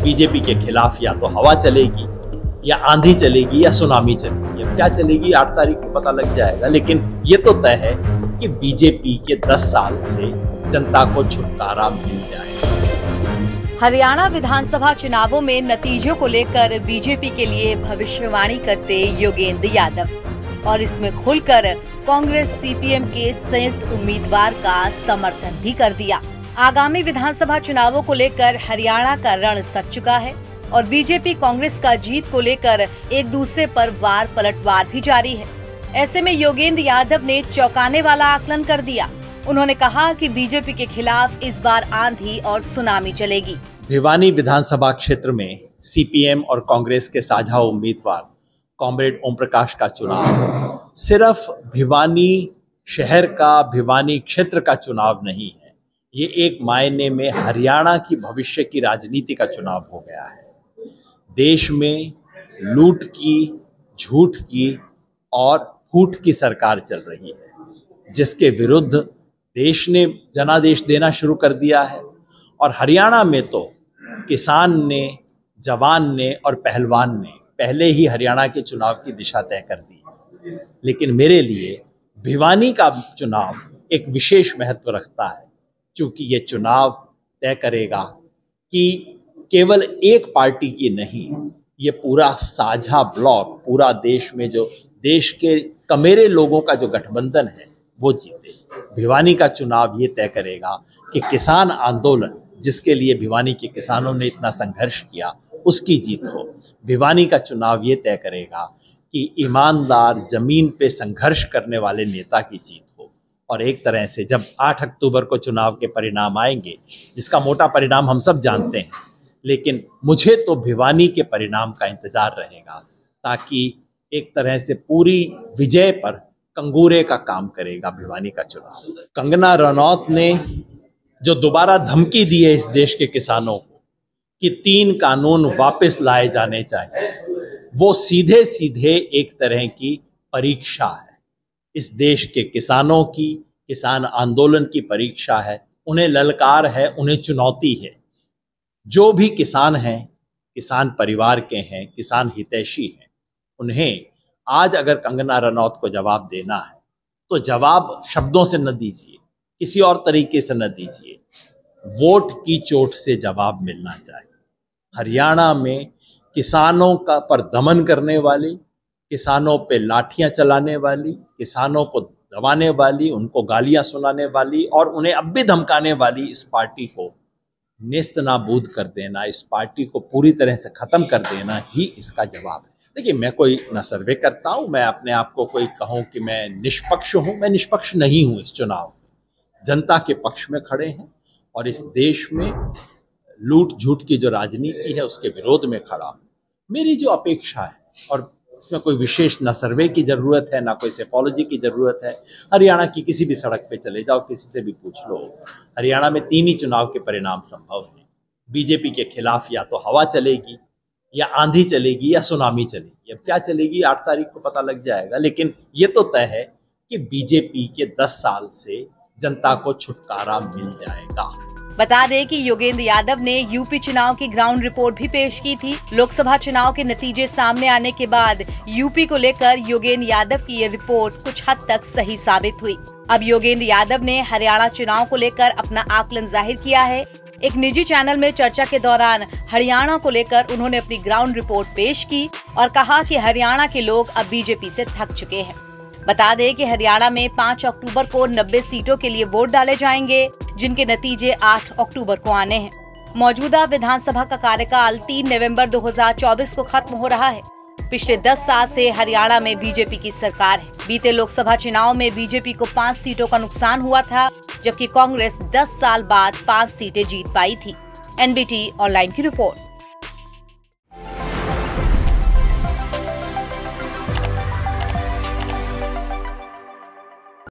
BJP के खिलाफ या तो हवा चलेगी या आंधी चलेगी या सुनामी चलेगी। अब क्या चलेगी 8 तारीख को पता लग जाएगा, लेकिन ये तो तय है कि बीजेपी के 10 साल से जनता को छुटकारा मिल जाएगा। हरियाणा विधानसभा चुनावों में नतीजों को लेकर बीजेपी के लिए भविष्यवाणी करते योगेंद्र यादव और इसमें खुलकर कांग्रेस सीपीएम के संयुक्त उम्मीदवार का समर्थन भी कर दिया। आगामी विधानसभा चुनावों को लेकर हरियाणा का रण सज चुका है और बीजेपी कांग्रेस का जीत को लेकर एक दूसरे पर वार पलटवार भी जारी है। ऐसे में योगेंद्र यादव ने चौंकाने वाला आकलन कर दिया। उन्होंने कहा कि बीजेपी के खिलाफ इस बार आंधी और सुनामी चलेगी। भिवानी विधानसभा क्षेत्र में सीपीएम और कांग्रेस के साझा उम्मीदवार कॉमरेड ओम प्रकाश का चुनाव सिर्फ भिवानी शहर का, भिवानी क्षेत्र का चुनाव नहीं है। ये एक मायने में हरियाणा की भविष्य की राजनीति का चुनाव हो गया है। देश में लूट की, झूठ की और फूट की सरकार चल रही है, जिसके विरुद्ध देश ने जनादेश देना शुरू कर दिया है। और हरियाणा में तो किसान ने, जवान ने और पहलवान ने पहले ही हरियाणा के चुनाव की दिशा तय कर दी है। लेकिन मेरे लिए भिवानी का चुनाव एक विशेष महत्व रखता है, क्योंकि ये चुनाव तय करेगा कि केवल एक पार्टी की नहीं, ये पूरा साझा ब्लॉक, पूरा देश में जो देश के कमेरे लोगों का जो गठबंधन है वो जीते। भिवानी का चुनाव ये तय करेगा कि किसान आंदोलन, जिसके लिए भिवानी के किसानों ने इतना संघर्ष किया, उसकी जीत हो। भिवानी का चुनाव ये तय करेगा कि ईमानदार, जमीन पे संघर्ष करने वाले नेता की जीत हो। और एक तरह से जब 8 अक्टूबर को चुनाव के परिणाम आएंगे, जिसका मोटा परिणाम हम सब जानते हैं, लेकिन मुझे तो भिवानी के परिणाम का इंतजार रहेगा, ताकि एक तरह से पूरी विजय पर कंगूरे का काम करेगा भिवानी का चुनाव। कंगना रनौत ने जो दोबारा धमकी दी है इस देश के किसानों को कि 3 कानून वापस लाए जाने चाहिए, वो सीधे सीधे एक तरह की परीक्षा है। इस देश के किसानों की, किसान आंदोलन की परीक्षा है। उन्हें ललकार है, उन्हें चुनौती है। जो भी किसान हैं, किसान परिवार के हैं, किसान हितैषी हैं, उन्हें आज अगर कंगना रनौत को जवाब देना है तो जवाब शब्दों से न दीजिए, किसी और तरीके से न दीजिए, वोट की चोट से जवाब मिलना चाहिए। हरियाणा में किसानों का पर दमन करने वाली, किसानों पे लाठियां चलाने वाली, किसानों को दबाने वाली, उनको गालियां सुनाने वाली और उन्हें अब भी धमकाने वाली इस पार्टी को नेस्त नाबूद कर देना, इस पार्टी को पूरी तरह से खत्म कर देना ही इसका जवाब है। देखिए, मैं कोई न सर्वे करता हूं, मैं अपने आप को कोई कहूं कि मैं निष्पक्ष हूं, मैं निष्पक्ष नहीं हूं। इस चुनाव में जनता के पक्ष में खड़े हैं और इस देश में लूट झूठ की जो राजनीति है उसके विरोध में खड़ा हूं। मेरी जो अपेक्षा है, और इसमें कोई विशेष ना सर्वे की जरूरत है, ना कोई सेफोलॉजी की जरूरत है। हरियाणा की किसी भी सड़क पे चले जाओ, किसी से भी पूछ लो, हरियाणा में 3 ही चुनाव के परिणाम संभव हैं। बीजेपी के खिलाफ या तो हवा चलेगी या आंधी चलेगी या सुनामी चलेगी। अब क्या चलेगी 8 तारीख को पता लग जाएगा, लेकिन ये तो तय है कि बीजेपी के 10 साल से जनता को छुटकारा मिल जाएगा। बता दें कि योगेंद्र यादव ने यूपी चुनाव की ग्राउंड रिपोर्ट भी पेश की थी। लोकसभा चुनाव के नतीजे सामने आने के बाद यूपी को लेकर योगेंद्र यादव की ये रिपोर्ट कुछ हद तक सही साबित हुई। अब योगेंद्र यादव ने हरियाणा चुनाव को लेकर अपना आकलन जाहिर किया है। एक निजी चैनल में चर्चा के दौरान हरियाणा को लेकर उन्होंने अपनी ग्राउंड रिपोर्ट पेश की और कहा कि हरियाणा के लोग अब बीजेपी से थक चुके हैं। बता दें कि हरियाणा में 5 अक्टूबर को 90 सीटों के लिए वोट डाले जाएंगे, जिनके नतीजे 8 अक्टूबर को आने हैं। मौजूदा विधानसभा का कार्यकाल 3 नवंबर 2024 को खत्म हो रहा है। पिछले 10 साल से हरियाणा में बीजेपी की सरकार है। बीते लोकसभा चुनाव में बीजेपी को 5 सीटों का नुकसान हुआ था, जबकि कांग्रेस 10 साल बाद 5 सीटें जीत पाई थी। NBT ऑनलाइन की रिपोर्ट।